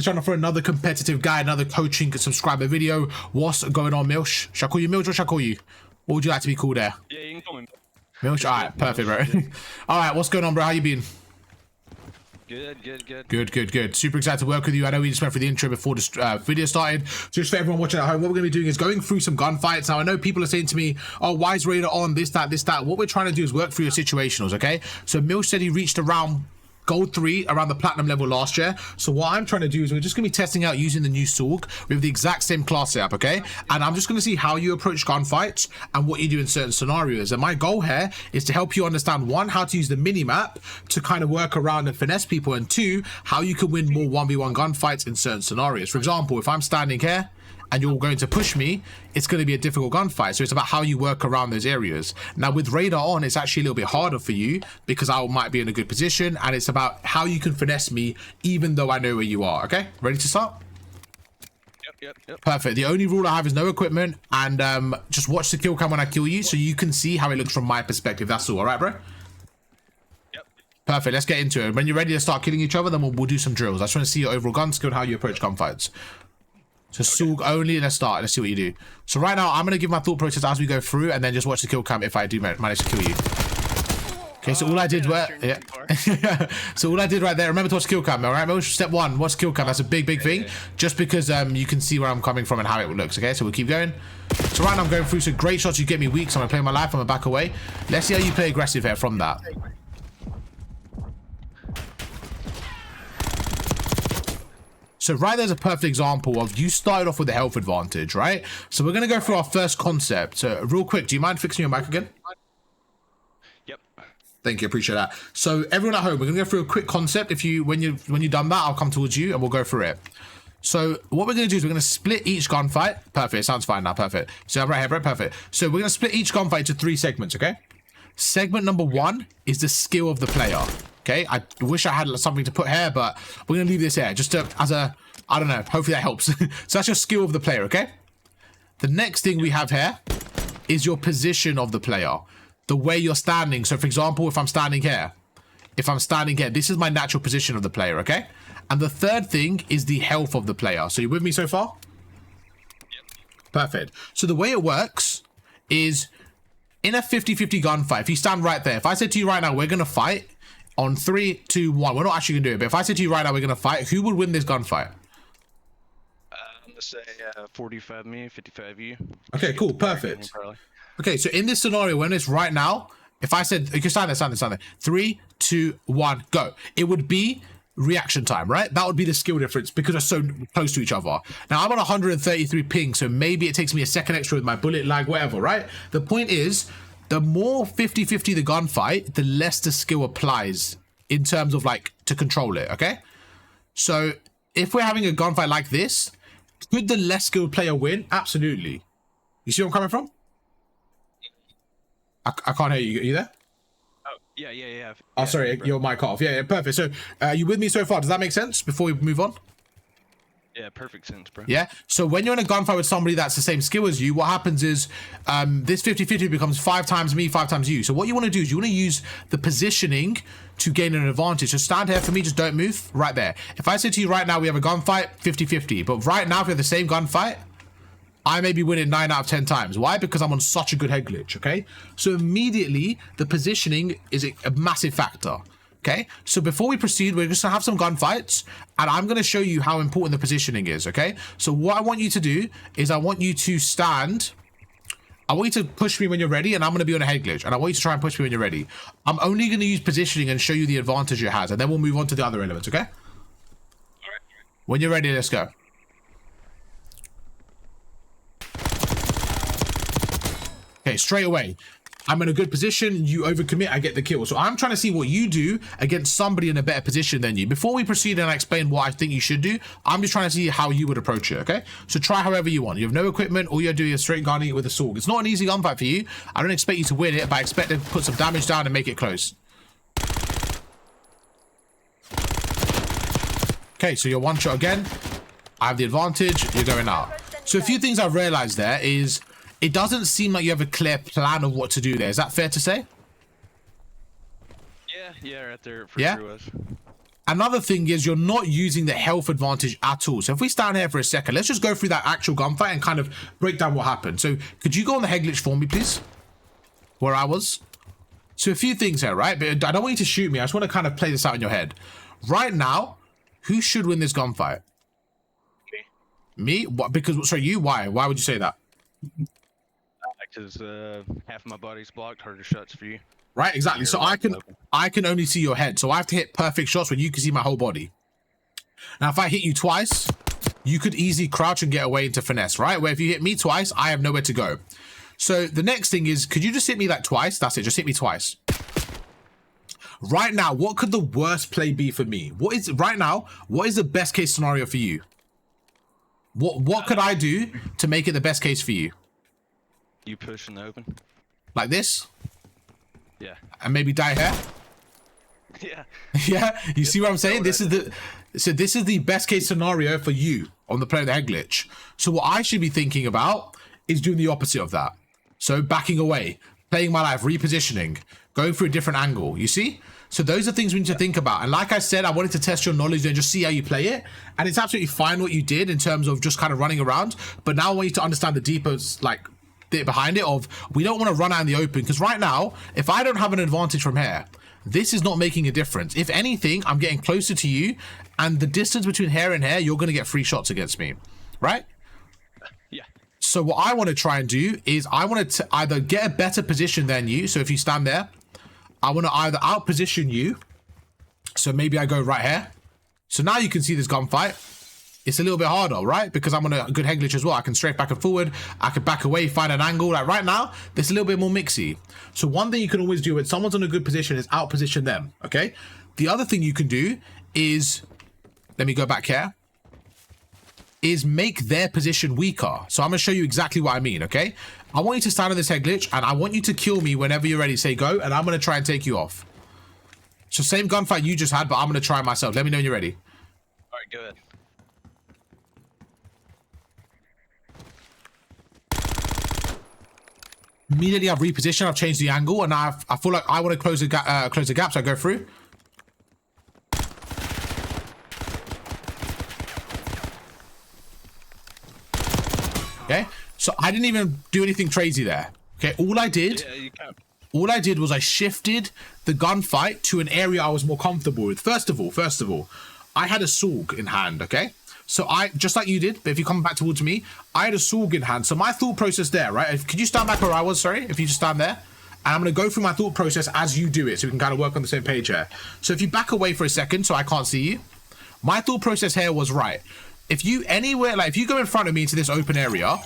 channel for another competitive guy, another coaching subscriber video. What's going on, Milsh? Shall I call you Milsh or shall I call you? What would you like to be called there? Yeah, you can call me Milsh. All right, perfect, bro. Yeah. All right, what's going on, bro? How you been? Good. Super excited to work with you. I know we just went through the intro before the video started. So just for everyone watching at home, what we're going to be doing is going through some gunfights. Now, I know people are saying to me, oh, why is Raider on? This, that. What we're trying to do is work through your situationals, okay? So Milsh said he reached around Gold 3 around the platinum level last year. So what I'm trying to do is we're just going to be testing out using the new Sorg with the exact same class setup, okay? And I'm just going to see how you approach gunfights and what you do in certain scenarios. And my goal here is to help you understand, one, how to use the mini-map to kind of work around and finesse people, and two, how you can win more 1v1 gunfights in certain scenarios. For example, if I'm standing here and you're going to push me, it's going to be a difficult gunfight. So it's about how you work around those areas. Now with Radar on, it's actually a little bit harder for you because I might be in a good position, and it's about how you can finesse me even though I know where you are. Okay, ready to start? Yep. Perfect. The only rule I have is no equipment, and just watch the kill cam when I kill you so you can see how it looks from my perspective. That's all right, bro? Yep. Perfect, let's get into it. When you're ready to start killing each other, then we'll do some drills. I just want to see your overall gun skill and how you approach gunfights. So Sorg only, let's start. Let's see what you do. So right now, I'm going to give my thought process as we go through, and then just watch the kill cam if I do manage to kill you. Okay, so all I did so all I did right there, remember to watch kill cam, all right? Step one, watch kill cam. That's a big thing. Just because you can see where I'm coming from and how it looks, okay? So we'll keep going. So right now I'm going through, so great shots, you get me weak, so I'm going to play my life, I'm going to back away. Let's see how you play aggressive here from that. So right there's a perfect example of you started off with the health advantage, right? So we're going to go through our first concept. So real quick, do you mind fixing your mic again? Yep. Thank you, appreciate that. So everyone at home, we're going to go through a quick concept. If you, when you've done that, I'll come towards you and we'll go through it. So what we're going to do is we're going to split each gunfight. Perfect, sounds fine now, perfect. So I'm right here, right, perfect. So we're going to split each gunfight into 3 segments, okay? Segment number 1 is the skill of the player. Okay, I wish I had something to put here, but we're going to leave this here just to, as a, I don't know, hopefully that helps. So that's your skill of the player, okay? The next thing we have here is your position of the player, the way you're standing. So for example, if I'm standing here, this is my natural position of the player, okay? And the third thing is the health of the player. So you with me so far? Yep. Perfect. So the way it works is in a 50-50 gunfight, if you stand right there, if I said to you right now, we're going to fight, on 3, 2, 1. We're not actually going to do it, but if I said to you right now we're going to fight, who would win this gunfight? Let's say 45 me, 55 you. Okay, cool, perfect. Okay, so in this scenario, when it's right now, if I said, you can stand there. 3, 2, 1, go. It would be reaction time, right? That would be the skill difference because they're so close to each other. Now, I'm on 133 ping, so maybe it takes me a second extra with my bullet lag, whatever, right? The point is, the more 50-50 the gunfight, the less the skill applies in terms of like to control it, okay? So if we're having a gunfight like this, could the less skilled player win? Absolutely. You see where I'm coming from? I can't hear you. Are you there? Oh, yeah. Oh, sorry, your mic off. Yeah, perfect. So you with me so far? Does that make sense before we move on? Yeah, perfect sense, bro. Yeah, so when you're in a gunfight with somebody that's the same skill as you, what happens is this 50-50 becomes 5 times me, 5 times you. So what you want to do is you want to use the positioning to gain an advantage. So stand here for me, just don't move, right there. If I say to you right now, we have a gunfight, 50-50. But right now, if we have the same gunfight, I may be winning 9 out of 10 times. Why? Because I'm on such a good head glitch, okay? So immediately, the positioning is a massive factor. Okay, so before we proceed, we're just gonna have some gunfights, and I'm gonna show you how important the positioning is, okay? So what I want you to do is I want you to stand. I want you to push me when you're ready, and I'm gonna be on a head glitch, and I want you to try and push me when you're ready. I'm only gonna use positioning and show you the advantage it has, and then we'll move on to the other elements, okay? All right. When you're ready, let's go. Okay, straight away. I'm in a good position, you overcommit, I get the kill. So I'm trying to see what you do against somebody in a better position than you. Before we proceed and I explain what I think you should do, I'm just trying to see how you would approach it, okay? So try however you want. You have no equipment, all you're doing is straight gunning it with a sword. It's not an easy gunfight for you. I don't expect you to win it, but I expect to put some damage down and make it close. Okay, so you're one shot again. I have the advantage, you're going out. So a few things I've realized there is, it doesn't seem like you have a clear plan of what to do there. Is that fair to say? Yeah, right there for sure was. Another thing is you're not using the health advantage at all. So if we stand here for a second, let's just go through that actual gunfight and kind of break down what happened. So could you go on the head glitch for me, please? Where I was. So a few things here, right? But I don't want you to shoot me. I just want to kind of play this out in your head. Right now, who should win this gunfight? Me? What? Because, sorry, you? Why? Why would you say that? Because half of my body's blocked, harder shots for you. Right, exactly. So I can only see your head. So I have to hit perfect shots when you can see my whole body. Now, if I hit you twice, you could easily crouch and get away into finesse, right? Where if you hit me twice, I have nowhere to go. So the next thing is, could you just hit me like twice? That's it. Just hit me twice. Right now, what could the worst play be for me? What is the best case scenario for you? What could I do to make it the best case for you? You push in the open. Like this? Yeah. And maybe die here? Yeah. Yeah, you see what I'm saying? This is the best case scenario for you on the play of the head glitch. So what I should be thinking about is doing the opposite of that. So backing away, playing my life, repositioning, going for a different angle, you see? So those are things we need to think about. And like I said, I wanted to test your knowledge and just see how you play it. And it's absolutely fine what you did in terms of just kind of running around. But now I want you to understand the deeper, like, bit behind it of, we don't want to run out in the open. Because right now, if I don't have an advantage from here, this is not making a difference. If anything, I'm getting closer to you. And the distance between here and here, you're going to get free shots against me. Right? Yeah. So what I want to try and do is I want to either get a better position than you. So if you stand there, I want to either out-position you. So maybe I go right here. So now you can see this gunfight. It's a little bit harder, right? Because I'm on a good head glitch as well. I can strafe back and forward. I can back away, find an angle. Like right now, there's a little bit more mixy. So one thing you can always do when someone's in a good position is out-position them, okay? The other thing you can do is, let me go back here, is make their position weaker. So I'm going to show you exactly what I mean, okay? I want you to stand on this head glitch, and I want you to kill me whenever you're ready. Say go, and I'm going to try and take you off. So same gunfight you just had, but I'm going to try myself. Let me know when you're ready. All right, go ahead. Immediately I've repositioned, I've changed the angle, and I feel like I want to close the gap, so I go through. Okay, so I didn't even do anything crazy there. Okay, all I did was I shifted the gunfight to an area I was more comfortable with. First of all, I had a SORG in hand, okay? So I, just like you did, but if you come back towards me, I had a SORG in hand. So my thought process there, right? Could you stand back where I was, sorry? If you just stand there. And I'm going to go through my thought process as you do it, so we can kind of work on the same page here. So if you back away for a second so I can't see you, my thought process here was, right, if you anywhere, like if you go in front of me into this open area,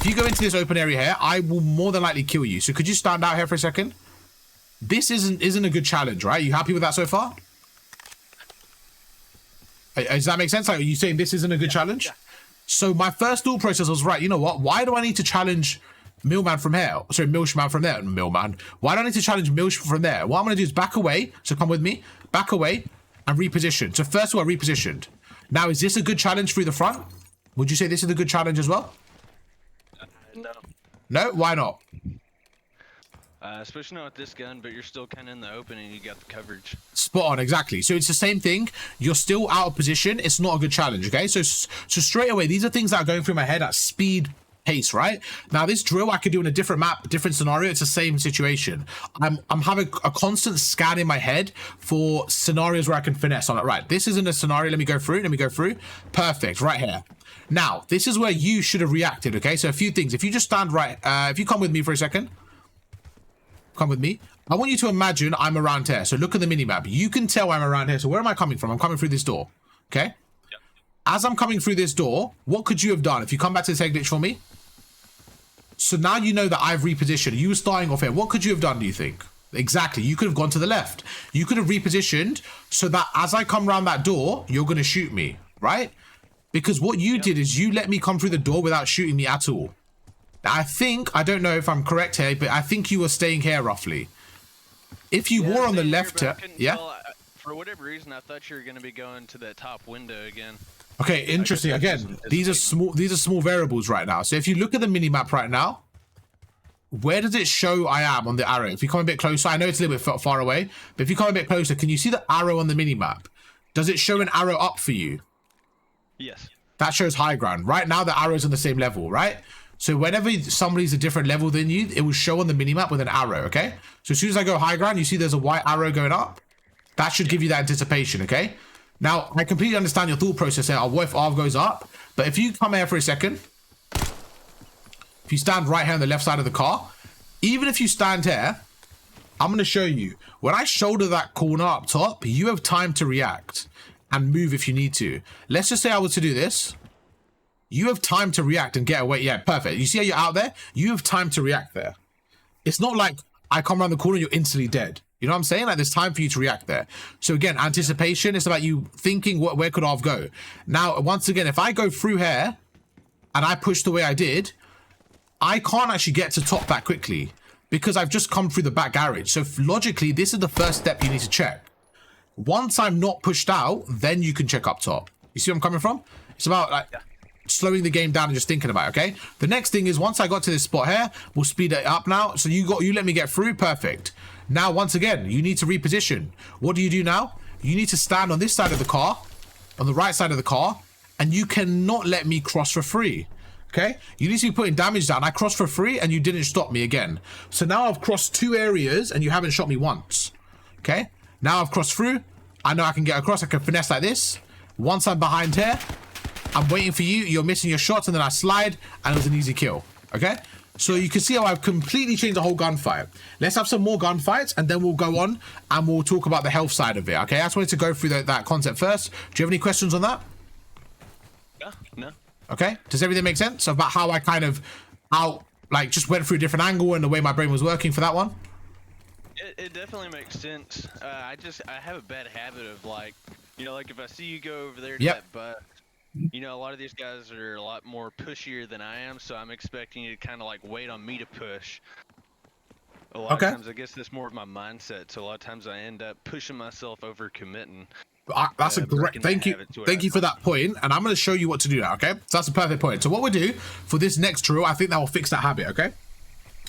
here, I will more than likely kill you. So could you stand out here for a second? This isn't a good challenge, right? You happy with that so far? Does that make sense? Like, are you saying this isn't a good challenge? Yeah. So my first thought process was, right, you know what? Why do I need to challenge Millman from here? Sorry, Milshman from there. Millman. Why do I need to challenge Milsh from there? What I'm going to do is back away. So come with me. Back away and reposition. So first of all, I repositioned. Now, is this a good challenge through the front? Would you say this is a good challenge as well? No. No? Why not? Especially not with this gun, but you're still kind of in the open and you got the coverage. Spot on, exactly. So it's the same thing. You're still out of position. It's not a good challenge, okay? So straight away, these are things that are going through my head at speed pace, right? Now, this drill I could do in a different map, different scenario. It's the same situation. I'm having a constant scan in my head for scenarios where I can finesse on it. Right, this isn't a scenario. Let me go through. Perfect, right here. Now, this is where you should have reacted, okay? So a few things. If you just stand right, if you come with me for a second. Come with me. I want you to imagine I'm around here. So look at the mini-map. You can tell I'm around here. So where am I coming from? I'm coming through this door. Okay? Yep. As I'm coming through this door, what could you have done? If you come back to this head glitch for me. So now you know that I've repositioned. You were starting off here. What could you have done, do you think? Exactly. You could have gone to the left. You could have repositioned so that as I come around that door, you're going to shoot me. Right? Because what you did is you let me come through the door without shooting me at all. I think, I don't know if I'm correct here, but I think you were staying here roughly. If you were on the left here, yeah? Well, for whatever reason, I thought you were going to be going to that top window again. Okay, interesting. Again, these are small variables right now. So if you look at the mini-map right now, where does it show I am on the arrow? If you come a bit closer, I know it's a little bit far away, but if you come a bit closer, can you see the arrow on the mini map? Does it show an arrow up for you? Yes. That shows high ground. Right now, the arrow's on the same level, right? So whenever somebody's a different level than you, it will show on the minimap with an arrow, okay? So as soon as I go high ground, you see there's a white arrow going up. That should give you that anticipation, okay? Now, I completely understand your thought process here. What if Arv goes up? But if you come here for a second, if you stand right here on the left side of the car, even if you stand here, I'm going to show you. When I shoulder that corner up top, you have time to react and move if you need to. Let's just say I was to do this. You have time to react and get away. Yeah, perfect. You see how you're out there? You have time to react there. It's not like I come around the corner and you're instantly dead. You know what I'm saying? Like, there's time for you to react there. So again, anticipation is about you thinking, where could Arv go? Now, once again, if I go through here and I push the way I did, I can't actually get to top that quickly because I've just come through the back garage. So logically, this is the first step you need to check. Once I'm not pushed out, then you can check up top. You see where I'm coming from? It's about like slowing the game down and just thinking about it, okay? The next thing is once I got to this spot here, we'll speed it up now. So you let me get through, perfect. Now, once again, you need to reposition. What do you do now? You need to stand on this side of the car, on the right side of the car, and you cannot let me cross for free. Okay, you need to be putting damage down. I crossed for free and you didn't stop me again. So now I've crossed 2 areas and you haven't shot me once. Okay, now I've crossed through. I know I can get across. I can finesse like this. Once I'm behind here, I'm waiting for you. You're missing your shots and then I slide and it was an easy kill. Okay, so you can see how I've completely changed the whole gunfight. Let's have some more gunfights and then we'll go on and we'll talk about the health side of it. Okay, I just wanted to go through that concept first. Do you have any questions on that? No. Okay, does everything make sense about how I kind of just went through a different angle and the way my brain was working for that one? It definitely makes sense. I have a bad habit of like if I see you go over there to that butt, a lot of these guys are a lot more pushier than I am, so I'm expecting you to kind of like wait on me to push. A lot of times, I guess that's more of my mindset. So a lot of times I end up pushing myself over committing. That's a great thank you for that point, and I'm going to show you what to do now. Okay, so that's a perfect point. So what we'll do for this next drill, I think that will fix that habit. Okay,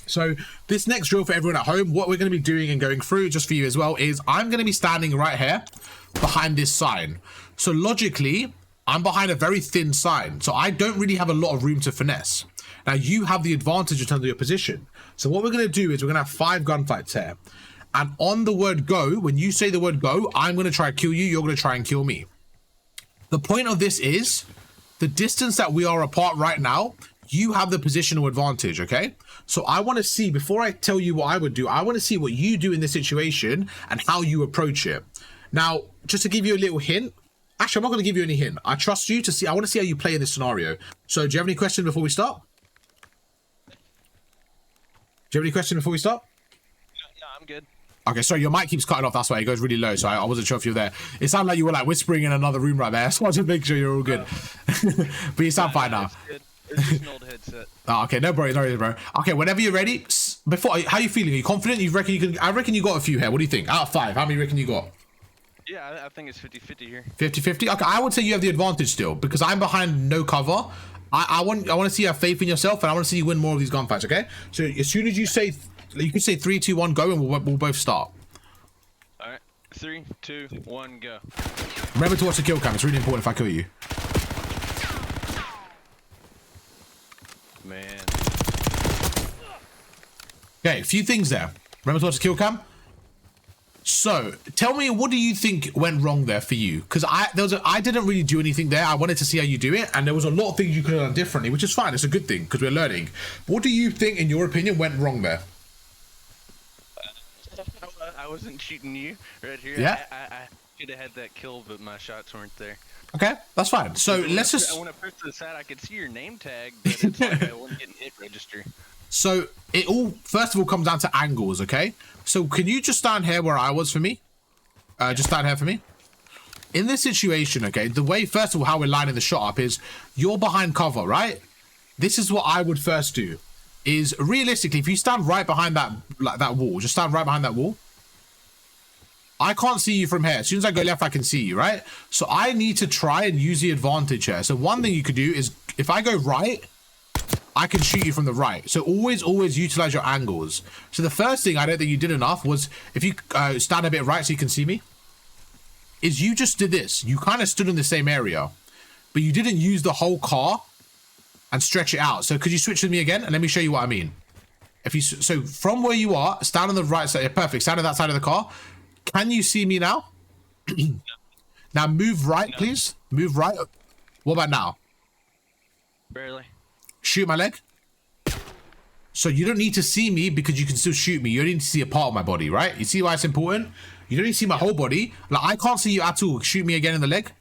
so this next drill for everyone at home, what we're going to be doing and going through just for you as well is I'm going to be standing right here behind this sign. So logically, I'm behind a very thin sign, so I don't really have a lot of room to finesse. Now you have the advantage in terms of your position. So what we're going to do is we're going to have 5 gunfights here. And on the word go, when you say the word go, I'm going to try and kill you. You're going to try and kill me. The point of this is the distance that we are apart right now, you have the positional advantage, okay? So I want to see, before I tell you what I would do, I want to see what you do in this situation and how you approach it. Now, just to give you a little hint, actually, I'm not going to give you any hint. I trust you to see, I want to see how you play in this scenario. So do you have any questions before we start? Do you have any questions before we start? No, I'm good. Okay, sorry, your mic keeps cutting off. That's why it goes really low. So I wasn't sure if you were there. It sounded like you were like whispering in another room right there. So I wanted to make sure you're all good. But you sound fine now. It's just an old headset. Oh, okay, no worries, bro. Okay, whenever you're ready. Before, how are you feeling? Are you confident? You reckon you can? I reckon you got a few here. What do you think? Out of 5, how many reckon you got? Yeah, I think it's 50-50 here. 50-50. Okay, I would say you have the advantage still because I'm behind no cover. I want to see you have faith in yourself, and I want to see you win more of these gunfights. Okay, so as soon as you say. You can say 3, 2, 1, go, and we'll both start. All right, 3, 2, 1, go. Remember to watch the kill cam. It's really important if I kill you. Man. Okay, a few things there. Remember to watch the kill cam. So, tell me, what do you think went wrong there for you? Because I didn't really do anything there. I wanted to see how you do it, and there was a lot of things you could have done differently, which is fine. It's a good thing because we're learning. What do you think, in your opinion, went wrong there? I wasn't shooting you right here. Yeah. I should have had that kill, but my shots weren't there. Okay, that's fine. So let's just. When I pressed to the side, I could see your name tag, but it's like I wasn't getting hit register. So it all, first of all, comes down to angles, okay? So can you just stand here where I was for me? Just stand here for me. In this situation, okay, the way, first of all, how we're lining the shot up is you're behind cover, right? This is what I would first do. Is realistically, if you stand right behind that wall, just stand right behind that wall. I can't see you from here. As soon as I go left, I can see you, right? So I need to try and use the advantage here. So one thing you could do is if I go right, I can shoot you from the right. So always utilize your angles. So the first thing I don't think you did enough was, if you stand a bit right so you can see me, is you just did this. You kind of stood in the same area, but you didn't use the whole car and stretch it out. So could you switch with me again? And let me show you what I mean. If you, so from where you are, stand on the right side. Yeah, perfect. Stand on that side of the car. Can you see me now? Now move right, please. Move right. What about now? Barely. Shoot my leg. So you don't need to see me because you can still shoot me. You don't need to see a part of my body, right? You see why it's important? You don't need to see my whole body. Like, I can't see you at all. Shoot me again in the leg.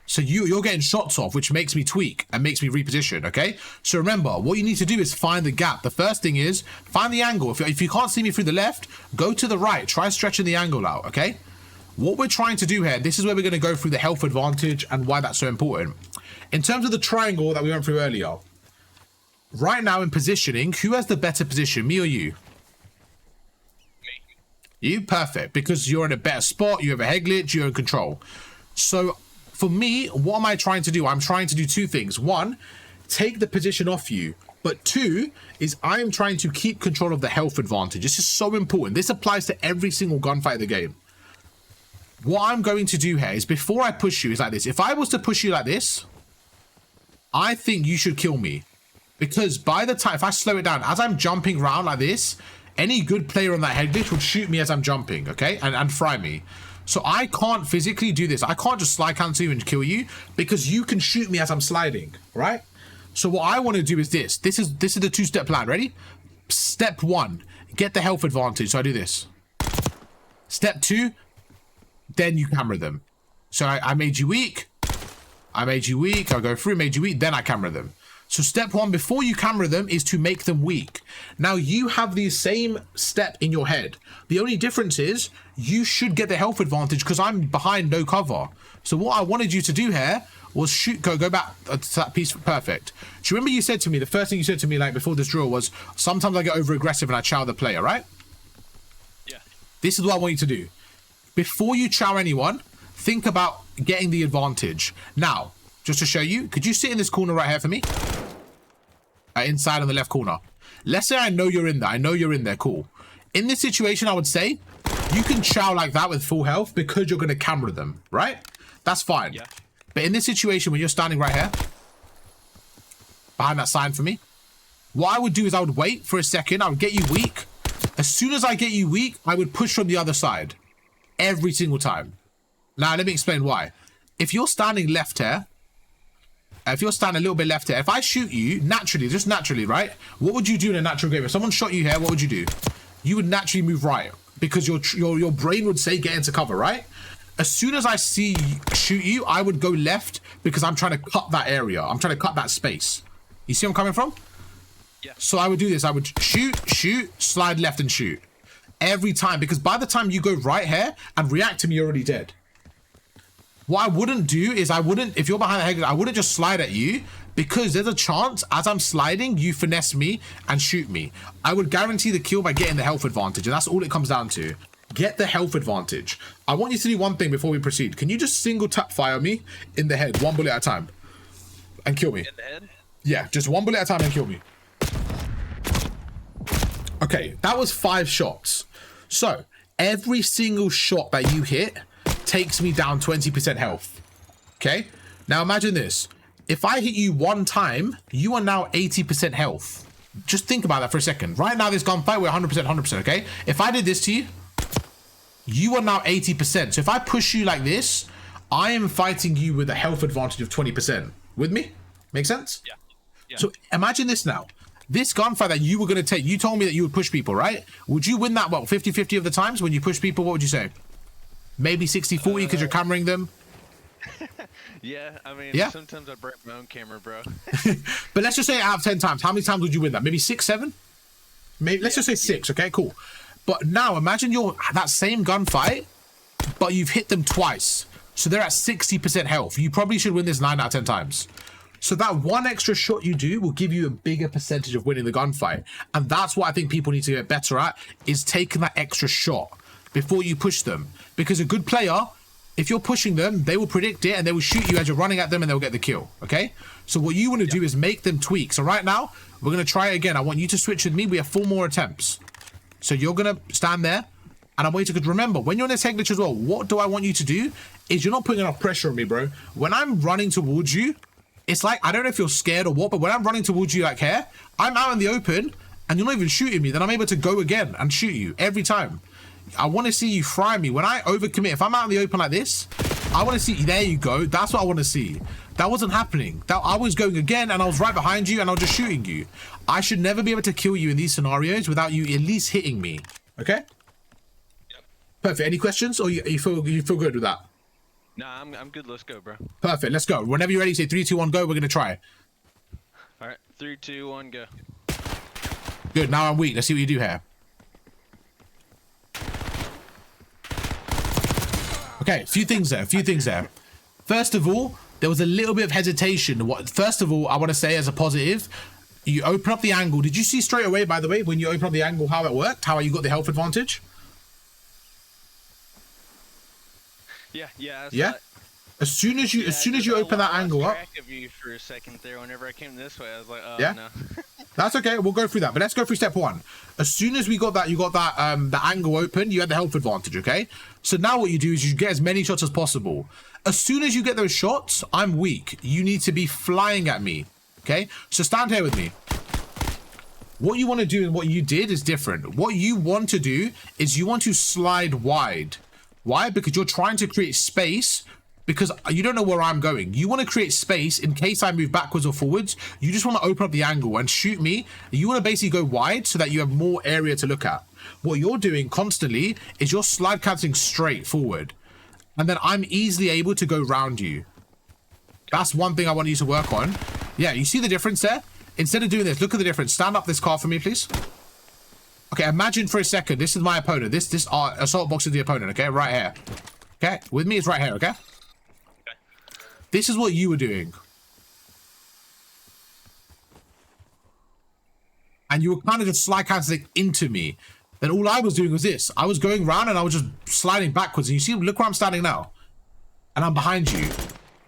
So you're getting shots off, which makes me tweak and makes me reposition, okay? So remember, what you need to do is find the gap. The first thing is find the angle. If you can't see me through the left, go to the right. Try stretching the angle out, okay? What we're trying to do here, this is where we're going to go through the health advantage and why that's so important. In terms of the triangle that we went through earlier, right now in positioning, who has the better position, me or you? Me. You? Perfect. Because you're in a better spot, you have a head glitch, you're in control. So for me, what am I trying to do? I'm trying to do two things. One, take the position off you. But two, is I am trying to keep control of the health advantage. This is so important. This applies to every single gunfight in the game. What I'm going to do here is, before I push you, is like this. If I was to push you like this, I think you should kill me. Because by the time, if I slow it down, as I'm jumping around like this, any good player on that head glitch would shoot me as I'm jumping, okay? And fry me. So I can't physically do this. I can't just slide cancel you and kill you, because you can shoot me as I'm sliding, right? So what I want to do is this. This is the two-step plan. Ready? Step one, get the health advantage. So I do this. Step two, then you camera them. So I made you weak. I made you weak. I'll go through, made you weak. Then I camera them. So step one, before you camera them, is to make them weak. Now you have the same step in your head. The only difference is you should get the health advantage because I'm behind no cover. So what I wanted you to do here was shoot, go back to that piece. Perfect. Do you remember you said to me, the first thing you said to me like before this drill was, sometimes I get over aggressive and I chow the player, right? Yeah. This is what I want you to do. Before you chow anyone, think about getting the advantage. Now, just to show you, could you sit in this corner right here for me? Inside on the left corner. Let's say I know you're in there. I know you're in there. Cool. In this situation, I would say you can chow like that with full health because you're going to camera them, right? That's fine. Yeah. But in this situation, when you're standing right here, behind that sign for me, what I would do is I would wait for a second. I would get you weak. As soon as I get you weak, I would push from the other side. Every single time. Now, let me explain why. If you're standing left here, if you're standing a little bit left here, if I shoot you, naturally, just naturally, right? What would you do in a natural game? If someone shot you here, what would you do? You would naturally move right because your brain would say get into cover, right? As soon as I see shoot you, I would go left because I'm trying to cut that area. I'm trying to cut that space. You see where I'm coming from? Yeah. So I would do this. I would shoot, slide left and shoot. Every time, because by the time you go right here and react to me, you're already dead. What I wouldn't do is if you're behind the head, I wouldn't just slide at you because there's a chance as I'm sliding, you finesse me and shoot me. I would guarantee the kill by getting the health advantage, and that's all it comes down to. Get the health advantage. I want you to do one thing before we proceed. Can you just single tap fire me in the head, one bullet at a time, and kill me? In the head? Yeah, just one bullet at a time and kill me. Okay, that was 5 shots. So every single shot that you hit takes me down 20% health. Okay, now imagine this. If I hit you one time, you are now 80% health. Just think about that for a second. Right now, this gunfight, we're 100%, okay? If I did this to you, you are now 80%. So if I push you like this, I am fighting you with a health advantage of 20%. With me? Make sense? Yeah. Yeah. So imagine this now. This gunfight that you were going to take, you told me that you would push people, right? Would you win that, what, 50-50 of the times when you push people? What would you say? Maybe 60-40 because you're cameraing them? Yeah, I mean, yeah? Sometimes I break my own camera, bro. But let's just say out of 10 times, how many times would you win that? Maybe 6, 7? Maybe, let's just say 6, okay, cool. But now imagine you're that same gunfight, but you've hit them twice. So they're at 60% health. You probably should win this 9 out of 10 times. So that one extra shot you do will give you a bigger percentage of winning the gunfight. And that's what I think people need to get better at, is taking that extra shot before you push them. Because a good player if you're pushing them, they will predict it and they will shoot you as you're running at them and they'll get the kill, okay? So what you want to do is make them tweak. So right now, we're going to try it again. I want you to switch with me. We have 4 more attempts. So you're going to stand there and I'm waiting. Because remember, when you're in this head glitch as well, what do I want you to do is you're not putting enough pressure on me, bro. When I'm running towards you, it's like, I don't know if you're scared or what, but when I'm running towards you like here, I'm out in the open and you're not even shooting me, then I'm able to go again and shoot you every time. I want to see you fry me. When I overcommit, if I'm out in the open like this, I want to see, there you go. That's what I want to see. That wasn't happening. I was going again and I was right behind you and I was just shooting you. I should never be able to kill you in these scenarios without you at least hitting me. Okay? Yep. Perfect. Any questions or you feel good with that? Nah, I'm good. Let's go, bro. Perfect. Let's go. Whenever you're ready, say 3, 2, 1, go. We're going to try. All right. 3, 2, 1, go. Good. Now I'm weak. Let's see what you do here. Okay, a few things there. First of all, there was a little bit of hesitation. First of all, I want to say as a positive, you open up the angle. Did you see straight away, by the way, when you open up the angle, how it worked? How you got the health advantage? Yeah. As soon as you open that angle up. Of you for a second there. Whenever I came this way, I was like, oh yeah? No. That's okay. We'll go through that. But let's go through step 1. As soon as we got that, you got that the angle open, you had the health advantage, okay? So now what you do is you get as many shots as possible. As soon as you get those shots, I'm weak. You need to be flying at me, okay? So stand here with me. What you want to do and what you did is different. What you want to do is you want to slide wide. Why? Because you're trying to create space because you don't know where I'm going. You want to create space in case I move backwards or forwards. You just want to open up the angle and shoot me. You want to basically go wide so that you have more area to look at. What you're doing constantly is you're slide canceling straight forward. And then I'm easily able to go round you. That's one thing I want you to work on. Yeah, you see the difference there? Instead of doing this, look at the difference. Stand up this car for me, please. Okay, imagine for a second, this is my opponent. This assault box is the opponent, okay? Right here. Okay, with me, it's right here, okay? This is what you were doing. And you were kind of just slide canceling into me. Then all I was doing was this. I was going around and I was just sliding backwards. And you see, look where I'm standing now. And I'm behind you.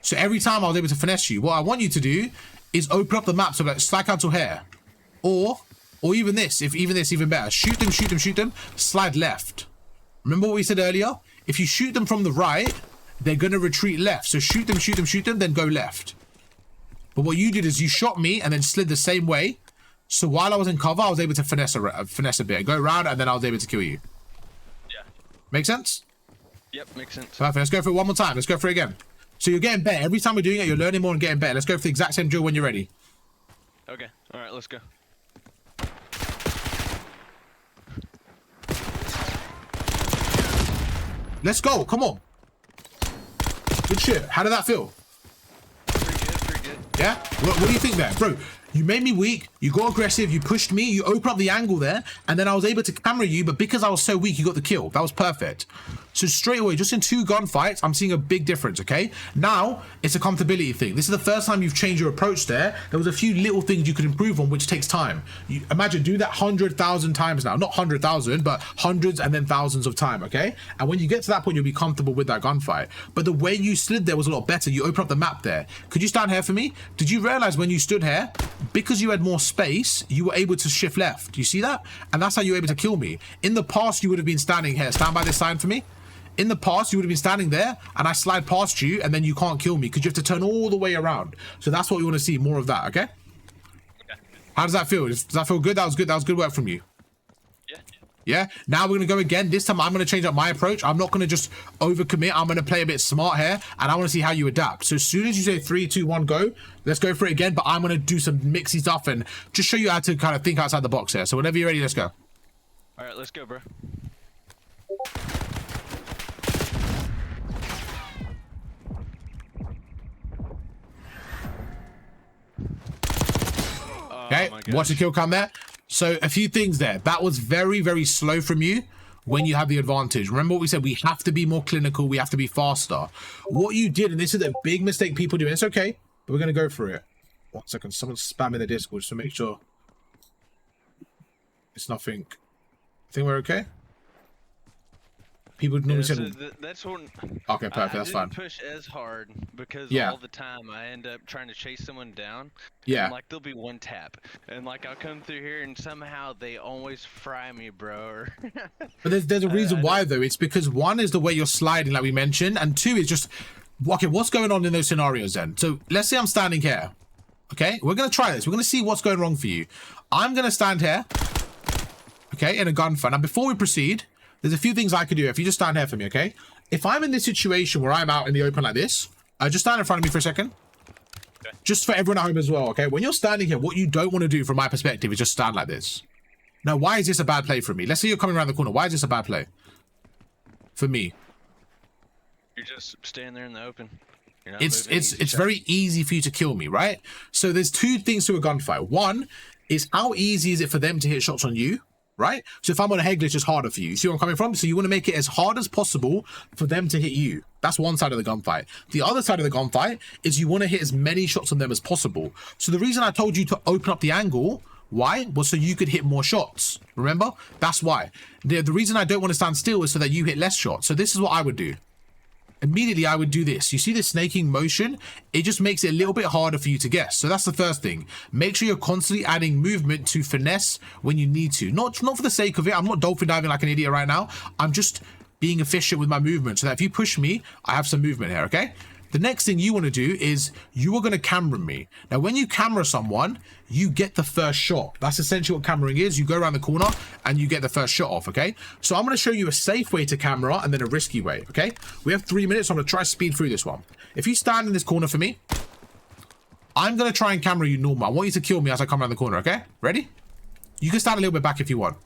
So every time I was able to finesse you, what I want you to do is open up the map. So like slide cancel here. Or even this, even better. Shoot them, slide left. Remember what we said earlier? If you shoot them from the right, they're going to retreat left. So shoot them, then go left. But what you did is you shot me and then slid the same way. So while I was in cover, I was able to finesse a bit. Go around and then I was able to kill you. Yeah. Make sense? Yep, makes sense. Perfect. Let's go for it one more time. Let's go for it again. So you're getting better. Every time we're doing it, you're learning more and getting better. Let's go for the exact same drill when you're ready. Okay. All right, let's go. Let's go. Come on. Good shit. How did that feel? Pretty good. Yeah? What do you think there? Bro, you made me weak. You got aggressive. You pushed me. You opened up the angle there. And then I was able to camera you. But because I was so weak, you got the kill. That was perfect. So straight away, just in 2 gunfights, I'm seeing a big difference, okay? Now, it's a comfortability thing. This is the first time you've changed your approach there. There was a few little things you could improve on, which takes time. You imagine, do that 100,000 times now. Not 100,000, but hundreds and then thousands of time, okay? And when you get to that point, you'll be comfortable with that gunfight. But the way you slid there was a lot better. You opened up the map there. Could you stand here for me? Did you realize when you stood here, because you had more space, you were able to shift left? You see that? And that's how you were able to kill me. In the past, you would have been standing here. Stand by this sign for me. In the past, you would have been standing there and I slide past you and then you can't kill me because you have to turn all the way around. So that's what we want to see, more of that, okay? Okay. How does that feel? Does that feel good? That was good. That was good work from you. Yeah. Yeah? Now we're going to go again. This time I'm going to change up my approach. I'm not going to just overcommit. I'm going to play a bit smart here and I want to see how you adapt. So as soon as you say 3, 2, 1, go, let's go for it again. But I'm going to do some mixy stuff and just show you how to kind of think outside the box here. So whenever you're ready, let's go. All right, let's go, bro. Okay, watch the kill come there. So a few things there. That was very, very slow from you when you have the advantage. Remember what we said? We have to be more clinical. We have to be faster. What you did, and this is a big mistake people do, and it's okay, but we're going to go for it. 1 second. Someone's spamming the Discord just to make sure it's nothing. I think we're okay. People normally Yeah, say, so that's when okay, perfect, I that's didn't fine. push as hard because Yeah, all the time I end up trying to chase someone down, and yeah. like there'll be one tap, and like I'll come through here and somehow they always fry me, bro. Or But there's a reason I don't. why though. It's because one is the way you're sliding, like we mentioned, and two is just okay. What's going on in those scenarios then? So let's say I'm standing here. Okay, we're gonna try this. We're gonna see what's going wrong for you. I'm gonna stand here. Okay, in a gunfight. Now before we proceed, there's a few things I could do if you just stand here for me. Okay, if I'm in this situation where I'm out in the open like this, just stand in front of me for a second. Okay. Just for everyone at home as well. Okay, when you're standing here, what you don't want to do from my perspective is just stand like this. Now, why is this a bad play for me? Let's say you're coming around the corner. Why is this a bad play? For me. You're just standing there in the open. You're not It's moving, it's very easy for you to kill me, right? So there's two things to a gunfight. One is how easy is it for them to hit shots on you, right? So if I'm on a head glitch, it's harder for you. See where I'm coming from? So you want to make it as hard as possible for them to hit you. That's one side of the gunfight. The other side of the gunfight is you want to hit as many shots on them as possible. So the reason I told you to open up the angle, why? Was so you could hit more shots. Remember? That's why. The reason I don't want to stand still is so that you hit less shots. So this is what I would do. Immediately I would do this. You see this snaking motion? It just makes it a little bit harder for you to guess. So that's the first thing. Make sure you're constantly adding movement to finesse when you need to. Not for the sake of it. I'm not dolphin diving like an idiot right now. I'm just being efficient with my movement so that if you push me, I have some movement here, okay? The next thing you want to do is you are going to camera me. Now, when you camera someone, you get the first shot. That's essentially what cameraing is. You go around the corner and you get the first shot off, okay? So I'm going to show you a safe way to camera and then a risky way, okay? We have 3 minutes, so I'm going to try to speed through this one. If you stand in this corner for me, I'm going to try and camera you normal. I want you to kill me as I come around the corner, okay? Ready? You can stand a little bit back if you want.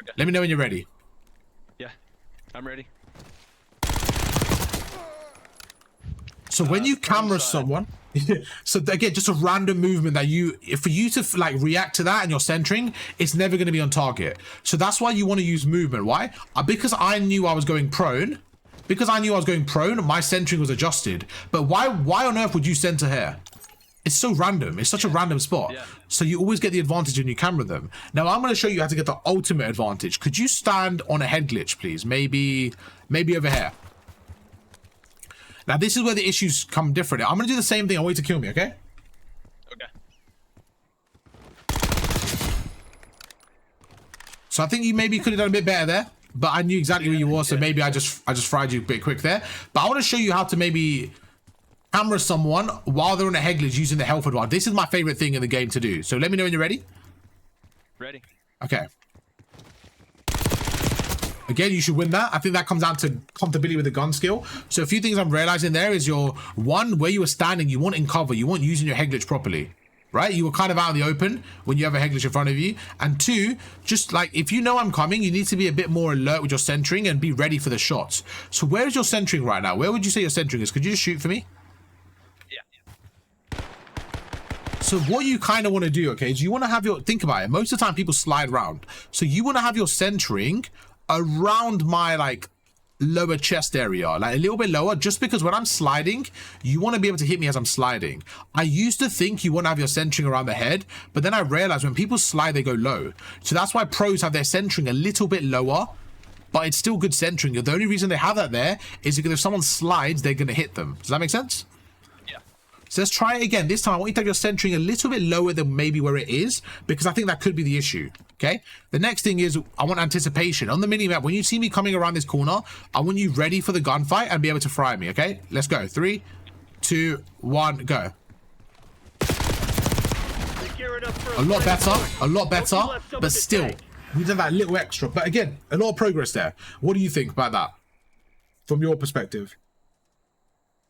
Okay. Let me know when you're ready. Yeah, I'm ready. So when you camera someone, so again, just a random movement that for you to like react to that and you're centering, it's never going to be on target. So that's why you want to use movement. Why? Because I knew I was going prone. Because I knew I was going prone, my centering was adjusted. But why on earth would you center here? It's so random. It's such a random spot. Yeah. So you always get the advantage when you camera them. Now I'm going to show you how to get the ultimate advantage. Could you stand on a head glitch, please? Maybe over here. Now, this is where the issues come different. I'm going to do the same thing. I want you to kill me, okay? Okay. So I think you maybe could have done a bit better there, but I knew exactly where you were, so maybe I just fried you a bit quick there. But I want to show you how to maybe camera someone while they're on a head glitch using the health advantage. This is my favorite thing in the game to do. So let me know when you're ready. Ready. Okay. Again, you should win that. I think that comes down to comfortability with the gun skill. So a few things I'm realizing there is one, where you were standing, you weren't in cover. You weren't using your head glitch properly, right? You were kind of out in the open when you have a head glitch in front of you. And two, just like, if you know I'm coming, you need to be a bit more alert with your centering and be ready for the shots. So where is your centering right now? Where would you say your centering is? Could you just shoot for me? Yeah. So what you kind of want to do, okay, is you want to have think about it. Most of the time people slide around. So you want to have your centering around my like lower chest area, like a little bit lower, just because when I'm sliding, you want to be able to hit me as I'm sliding. I used to think you want to have your centering around the head, but then I realized when people slide, they go low. So that's why pros have their centering a little bit lower, but it's still good centering. The only reason they have that there is because if someone slides, they're going to hit them. Does that make sense? So let's try it again. This time, I want you to have your centering a little bit lower than maybe where it is, because I think that could be the issue, okay? The next thing is I want anticipation. On the mini-map, when you see me coming around this corner, I want you ready for the gunfight and be able to fry me, okay? Let's go. 3, 2, 1, go. A lot better, but still, we did that little extra. But again, a lot of progress there. What do you think about that from your perspective?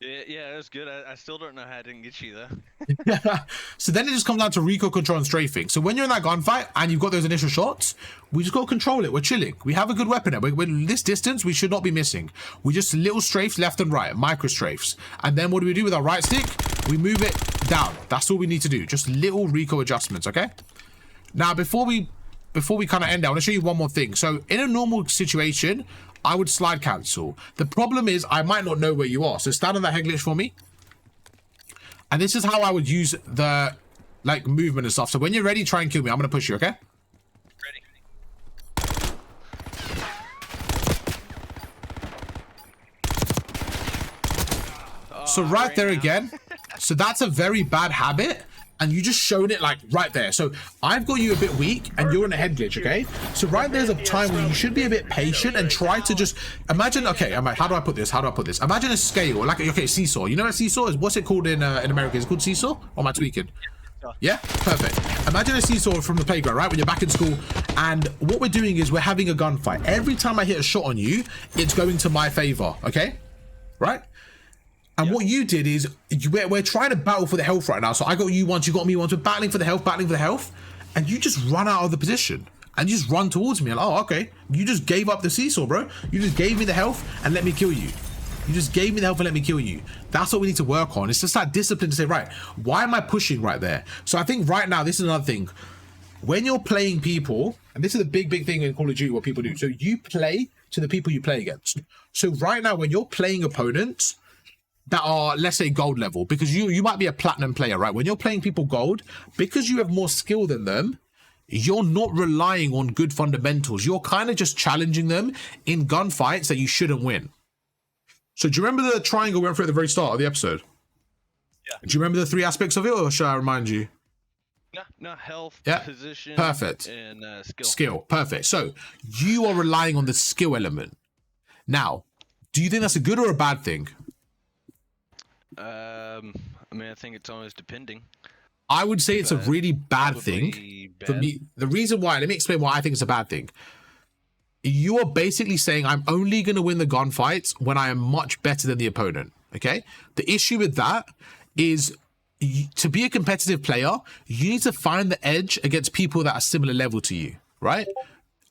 Yeah, it was good. I still don't know how I didn't get you though. So then it just comes down to recoil control and strafing. So when you're in that gunfight and you've got those initial shots, we just got to control it. We're chilling. We have a good weapon there. We're this distance, we should not be missing. We just little strafes left and right, micro strafes. And then what do we do with our right stick? We move it down. That's all we need to do. Just little recoil adjustments, okay? Now, before we kind of end, I want to show you one more thing. So in a normal situation, I would slide cancel. The problem is I might not know where you are. So stand on that head glitch for me. And this is how I would use the like movement and stuff. So when you're ready, try and kill me. I'm going to push you, okay? Ready. So right there again. So that's a very bad habit. And you just shown it like right there. So I've got you a bit weak and you're in a head glitch, okay? So right there's a time where you should be a bit patient and try to just imagine, okay, I'm like, how do I put this? Imagine a scale, like, okay, seesaw. You know what seesaw is? What's it called in America? Is it called seesaw? Or am I tweaking? Yeah, perfect. Imagine a seesaw from the playground, right? When you're back in school, and what we're doing is we're having a gunfight. Every time I hit a shot on you, it's going to my favor, okay? Right? And what you did is we're trying to battle for the health right now. So I got you once, you got me once. We're battling for the health, and you just run out of the position and you just run towards me. And oh, okay, you just gave up the seesaw, bro. You just gave me the health and let me kill you. You just gave me the health and let me kill you. That's what we need to work on. It's just that discipline to say, right, why am I pushing right there? So I think right now, this is another thing. When you're playing people, and this is a big thing in Call of Duty, what people do. So you play to the people you play against. So right now, when you're playing opponents that are, let's say, gold level, because you might be a platinum player, right? When you're playing people gold, because you have more skill than them, you're not relying on good fundamentals. You're kind of just challenging them in gunfights that you shouldn't win. So do you remember the triangle we went through at the very start of the episode? Yeah. Do you remember the 3 aspects of it, or should I remind you? No, health, position, perfect, and skill. Perfect. So you are relying on the skill element. Now, do you think that's a good or a bad thing? I mean, I think it's always depending. I would say it's a really bad thing. For me, the reason why, let me explain why I think it's a bad thing. You are basically saying I'm only going to win the gunfights when I am much better than the opponent. Okay. The issue with that is to be a competitive player, you need to find the edge against people that are similar level to you. Right.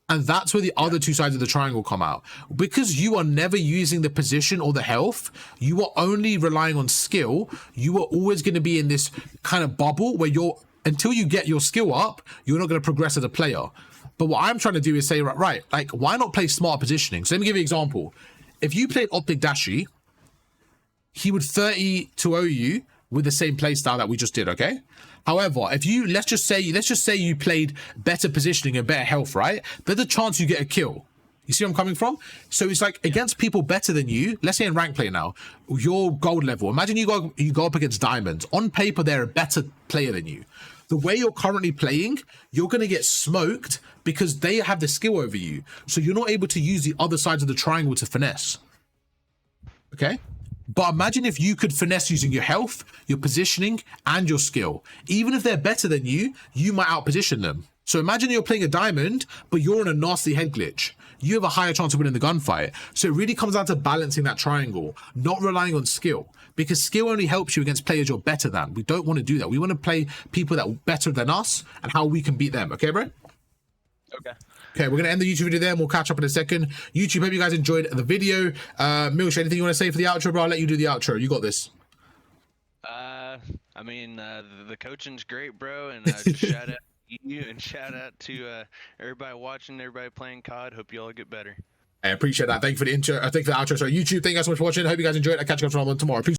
And that's where the other two sides of the triangle come out. Because you are never using the position or the health, you are only relying on skill. You are always going to be in this kind of bubble where until you get your skill up, you're not going to progress as a player. But what I'm trying to do is say, right, like, why not play smart positioning? So let me give you an example. If you played Optic Dashi, he would 30-0 you with the same play style that we just did, okay? However, if you, let's just say you played better positioning and better health, right? There's a chance you get a kill. You see where I'm coming from? So it's like against people better than you, let's say in rank play now, you're gold level. Imagine you go up against diamonds. On paper, they're a better player than you. The way you're currently playing, you're going to get smoked because they have the skill over you. So you're not able to use the other sides of the triangle to finesse. Okay? But imagine if you could finesse using your health, your positioning, and your skill. Even if they're better than you, you might outposition them. So imagine you're playing a diamond, but you're in a nasty head glitch. You have a higher chance of winning the gunfight. So it really comes down to balancing that triangle, not relying on skill. Because skill only helps you against players you're better than. We don't want to do that. We want to play people that are better than us and how we can beat them. Okay, bro? Okay. Okay, we're going to end the YouTube video there and we'll catch up in a second. YouTube, hope you guys enjoyed the video. Milsh, anything you want to say for the outro, bro? I'll let you do the outro. You got this. I mean, the coaching's great, bro, and just shout out to you and shout out to everybody watching, everybody playing COD. Hope you all get better. I appreciate that. Thank you for the intro. Thank you for the outro. So YouTube, thank you guys so much for watching. Hope you guys enjoyed. I'll catch you guys on tomorrow. Peace.